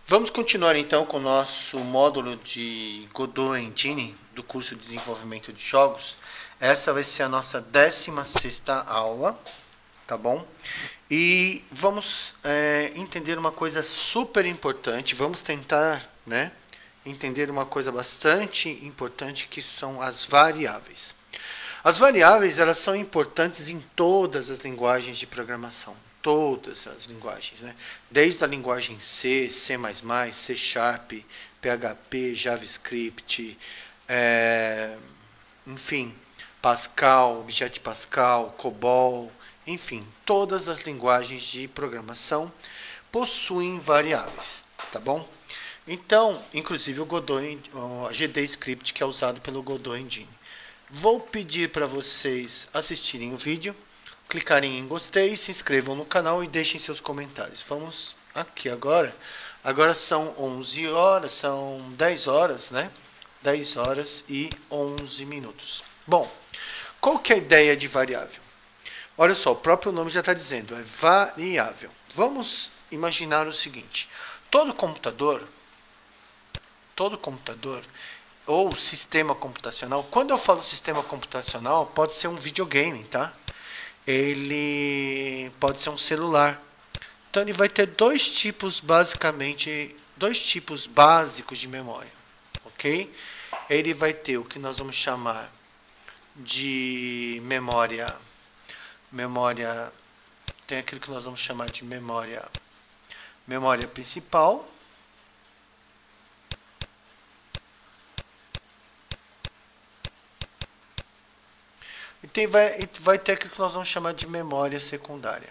Vamos continuar então com o nosso módulo de Godot Engine do curso de desenvolvimento de jogos. Essa vai ser a nossa 16ª aula, tá bom? E vamos entender uma coisa super importante. Vamos tentar, entender uma coisa bastante importante, que são as variáveis. As variáveis, elas são importantes em todas as linguagens de programação. Todas as linguagens, Desde a linguagem C, C++, C Sharp, PHP, JavaScript, enfim, Pascal, Object Pascal, COBOL, enfim, todas as linguagens de programação possuem variáveis, tá bom? Então, inclusive o Godot, o GDScript, que é usado pelo Godot Engine. Vou pedir para vocês assistirem o vídeo, clicarem em gostei, se inscrevam no canal e deixem seus comentários. Vamos aqui agora. Agora são 11 horas, são 10 horas, 10 horas e 11 minutos. Bom, qual que é a ideia de variável? Olha só, o próprio nome já está dizendo, é variável. Vamos imaginar o seguinte, todo computador ou sistema computacional, quando eu falo sistema computacional, pode ser um videogame, tá? Ele pode ser um celular. Então ele vai ter dois tipos básicos de memória, ok? Ele vai ter o que nós vamos chamar de memória, tem aquilo que nós vamos chamar de memória principal. E vai ter aquilo que nós vamos chamar de memória secundária.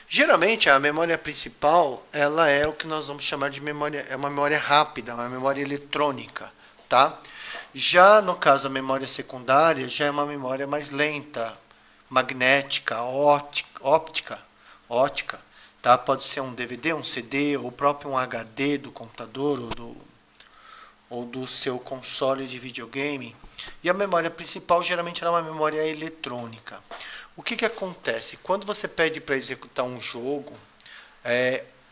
Geralmente a memória principal, ela é o que nós vamos chamar de memória, é uma memória rápida, uma memória eletrônica, tá? Já no caso a memória secundária, já é uma memória mais lenta, magnética, óptica, tá? Pode ser um DVD, um CD, ou próprio um HD do computador ou do seu console de videogame. E a memória principal geralmente é uma memória eletrônica. O que acontece? Quando você pede para executar um jogo,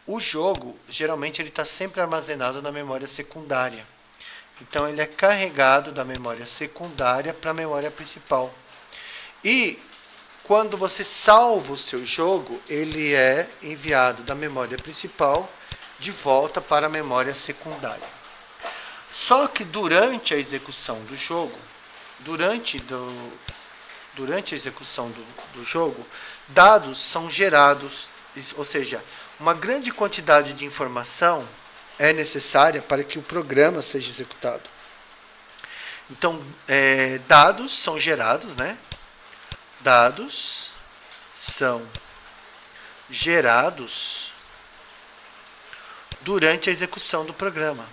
o jogo geralmente ele está sempre armazenado na memória secundária. Então ele é carregado da memória secundária para a memória principal. E quando você salva o seu jogo, ele é enviado da memória principal de volta para a memória secundária. Só que durante a execução do jogo, durante a execução do jogo, dados são gerados, ou seja, uma grande quantidade de informação é necessária para que o programa seja executado. Então, dados são gerados, Dados são gerados durante a execução do programa.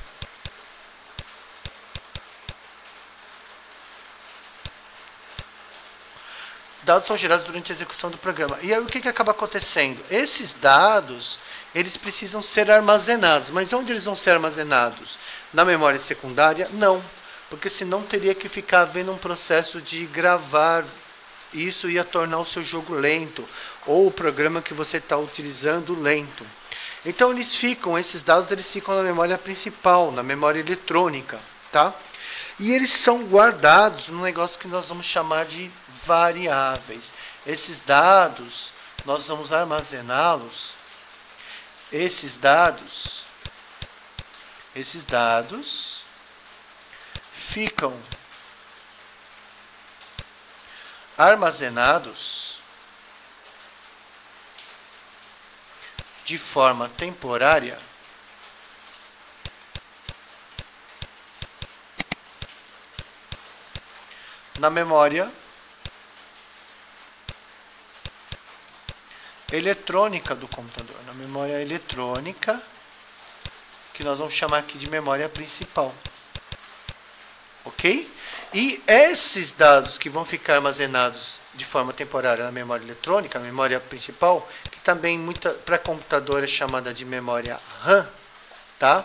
Dados são gerados durante a execução do programa. E aí o que acaba acontecendo? Esses dados, eles precisam ser armazenados. Mas onde eles vão ser armazenados? Na memória secundária? Não. Porque senão teria que ficar havendo um processo de gravar. Isso ia tornar o seu jogo lento, ou o programa que você está utilizando lento. Então esses dados eles ficam na memória principal, na memória eletrônica, tá? E eles são guardados num negócio que nós vamos chamar de variáveis. Esses dados, nós vamos armazená-los. Esses dados ficam armazenados de forma temporária na memória eletrônica do computador, na memória eletrônica, que nós vamos chamar aqui de memória principal. Ok? E esses dados que vão ficar armazenados de forma temporária na memória eletrônica, a memória principal, que também para computador é chamada de memória RAM, tá?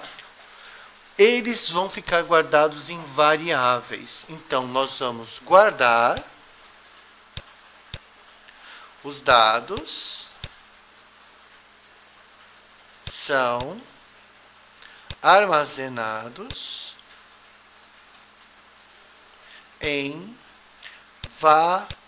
Eles vão ficar guardados em variáveis. Então nós vamos guardar Os dados são armazenados em variáveis,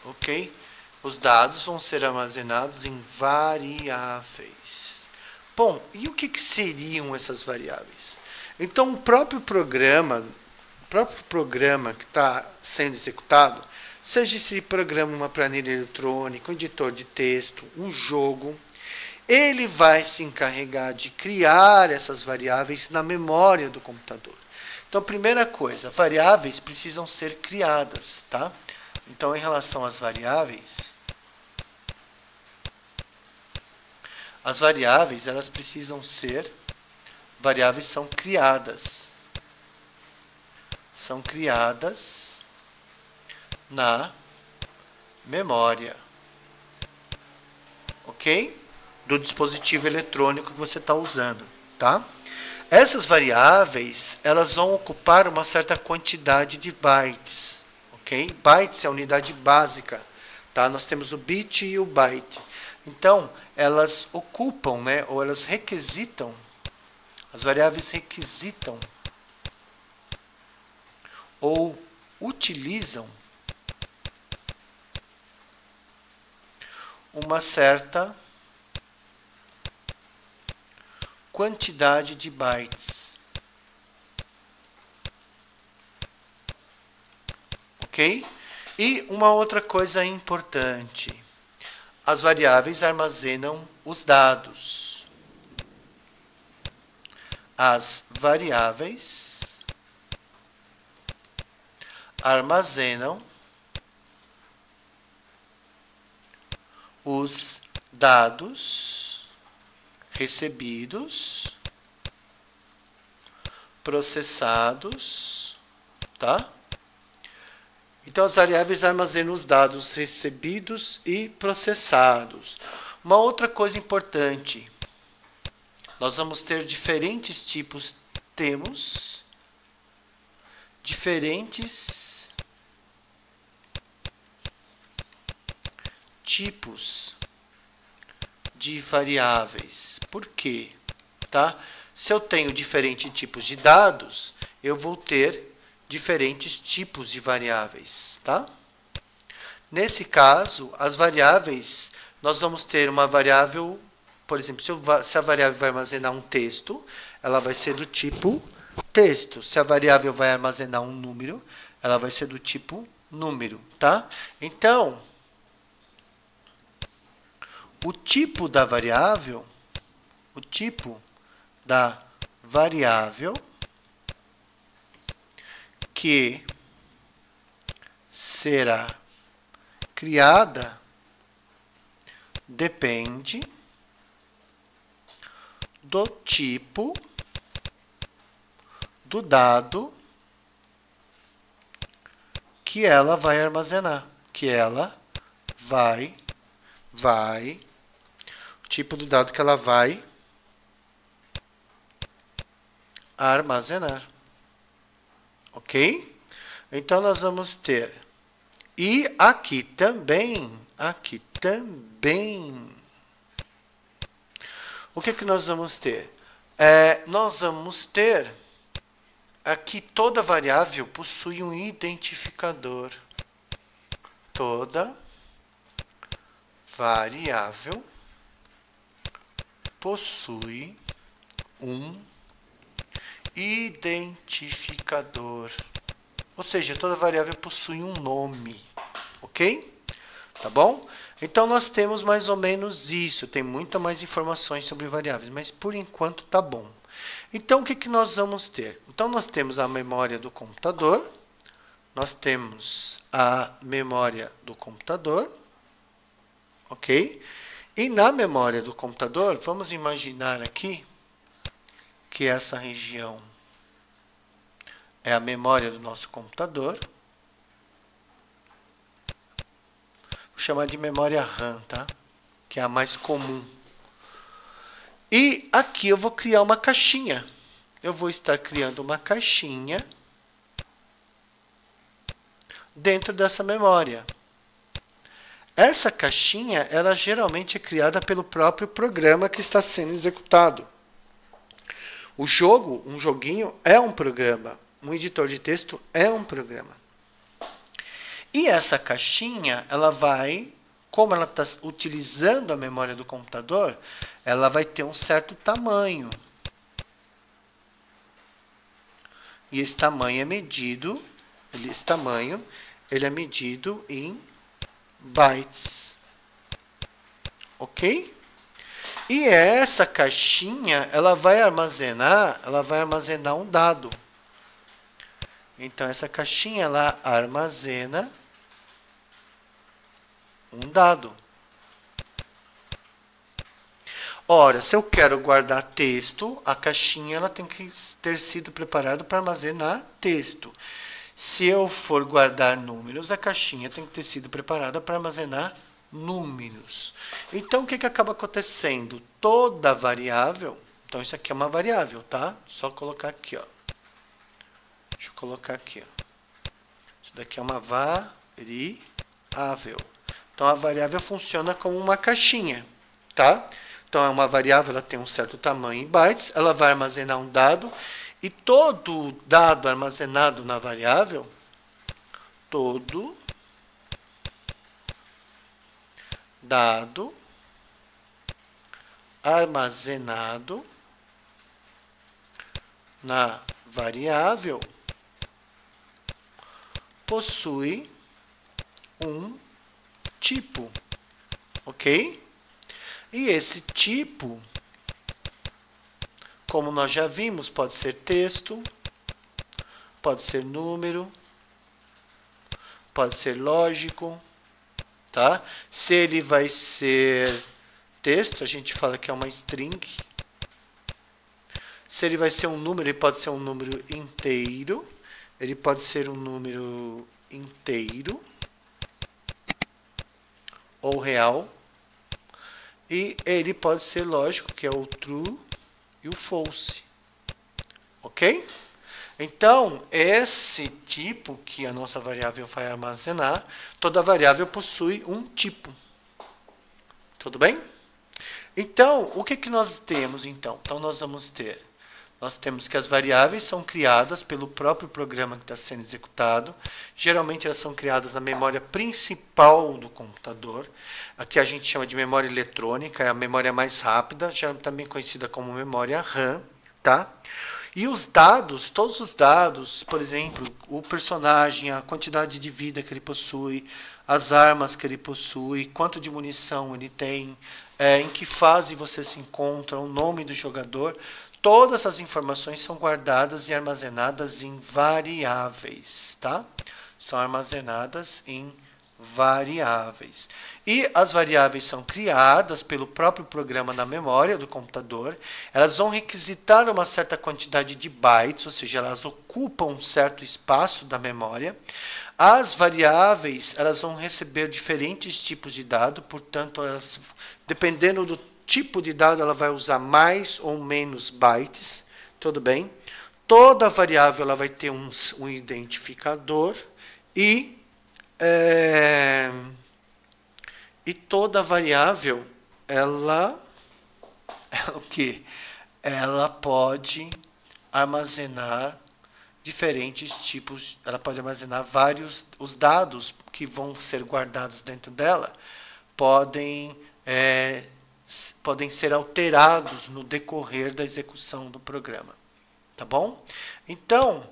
ok? Os dados vão ser armazenados em variáveis. Bom, e o que seriam essas variáveis? Então, o próprio programa que está sendo executado, seja esse programa uma planilha eletrônica, um editor de texto, um jogo, ele vai se encarregar de criar essas variáveis na memória do computador. Então, primeira coisa, variáveis precisam ser criadas, tá? Então, em relação às variáveis, elas precisam ser, variáveis são criadas. São criadas na memória, ok? Do dispositivo eletrônico que você está usando, tá? Essas variáveis, elas vão ocupar uma certa quantidade de bytes, ok? Bytes é a unidade básica, tá? Nós temos o bit e o byte. Então, elas ocupam, né, ou elas requisitam, as variáveis requisitam ou utilizam uma certa quantidade de bytes, ok? E uma outra coisa importante, as variáveis armazenam os dados. As variáveis armazenam os dados recebidos, processados, tá? Então, as variáveis armazenam os dados recebidos e processados. Uma outra coisa importante, nós vamos ter diferentes tipos, temos diferentes tipos de variáveis. Por quê? Tá? Se eu tenho diferentes tipos de dados, eu vou ter diferentes tipos de variáveis, tá? Nesse caso, as variáveis, nós vamos ter uma variável, por exemplo, se a variável vai armazenar um texto, ela vai ser do tipo texto. Se a variável vai armazenar um número, ela vai ser do tipo número, tá? Então, o tipo da variável que será criada depende do tipo do dado que ela vai armazenar, o tipo do dado que ela vai armazenar. Ok? Então, nós vamos ter. E aqui também. O que nós vamos ter? Nós vamos ter. Aqui, toda variável possui um identificador. Toda variável possui um identificador. Ou seja, toda variável possui um nome. Ok? Tá bom? Então, nós temos mais ou menos isso. Tem muita mais informações sobre variáveis, mas por enquanto tá bom. Então, o que nós vamos ter? Então, nós temos a memória do computador. Ok? E na memória do computador, vamos imaginar aqui que essa região é a memória do nosso computador. Vou chamar de memória RAM, tá? Que é a mais comum. E aqui eu vou criar uma caixinha. Eu vou estar criando uma caixinha dentro dessa memória. Essa caixinha, ela geralmente é criada pelo próprio programa que está sendo executado. O jogo, um joguinho, é um programa. Um editor de texto é um programa. E essa caixinha, ela vai, como ela está utilizando a memória do computador, ela vai ter um certo tamanho. E esse tamanho é medido, ele é medido em bytes. Ok? E essa caixinha, ela vai armazenar um dado. Então, essa caixinha, ela armazena um dado. Ora, se eu quero guardar texto, a caixinha ela tem que ter sido preparada para armazenar texto. Se eu for guardar números, a caixinha tem que ter sido preparada para armazenar números. Então, o que acaba acontecendo? Toda variável, então isso aqui é uma variável, tá? Só colocar aqui, ó. Deixa eu colocar aqui, ó. Isso daqui é uma variável. Então, a variável funciona como uma caixinha, tá? Então, é uma variável, ela tem um certo tamanho em bytes, ela vai armazenar um dado, e todo dado armazenado na variável, todo dado armazenado na variável possui um tipo, ok? E esse tipo, como nós já vimos, pode ser texto, pode ser número, pode ser lógico, tá? Se ele vai ser texto, a gente fala que é uma string. Se ele vai ser um número, ele pode ser um número inteiro. Ele pode ser um número inteiro ou real. E ele pode ser lógico, que é o true e o false. Ok? Então, esse tipo que a nossa variável vai armazenar, toda variável possui um tipo. Tudo bem? Então, o que nós temos, então? Então, nós temos que as variáveis são criadas pelo próprio programa que está sendo executado. Geralmente, elas são criadas na memória principal do computador. Aqui a gente chama de memória eletrônica, é a memória mais rápida, já também conhecida como memória RAM, tá? E os dados, todos os dados, por exemplo, o personagem, a quantidade de vida que ele possui, as armas que ele possui, quanto de munição ele tem, em que fase você se encontra, o nome do jogador, todas as informações são guardadas e armazenadas em variáveis, tá? São armazenadas em variáveis. E as variáveis são criadas pelo próprio programa na memória do computador. Elas vão requisitar uma certa quantidade de bytes, ou seja, elas ocupam um certo espaço da memória. As variáveis, elas vão receber diferentes tipos de dado, portanto, elas, dependendo do tipo de dado, ela vai usar mais ou menos bytes, tudo bem? Toda variável ela vai ter um identificador e toda variável ela o que? Ela pode armazenar diferentes tipos, ela pode armazenar os dados que vão ser guardados dentro dela podem ser alterados no decorrer da execução do programa, tá bom? Então,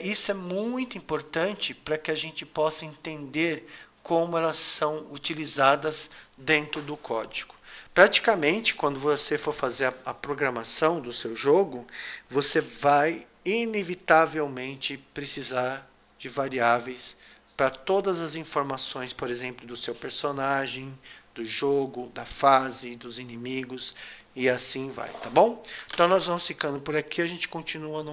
isso é muito importante para que a gente possa entender como elas são utilizadas dentro do código. Praticamente, quando você for fazer a programação do seu jogo, você vai inevitavelmente precisar de variáveis para todas as informações, por exemplo, do seu personagem, do jogo, da fase, dos inimigos, e assim vai, tá bom? Então, nós vamos ficando por aqui, a gente continua no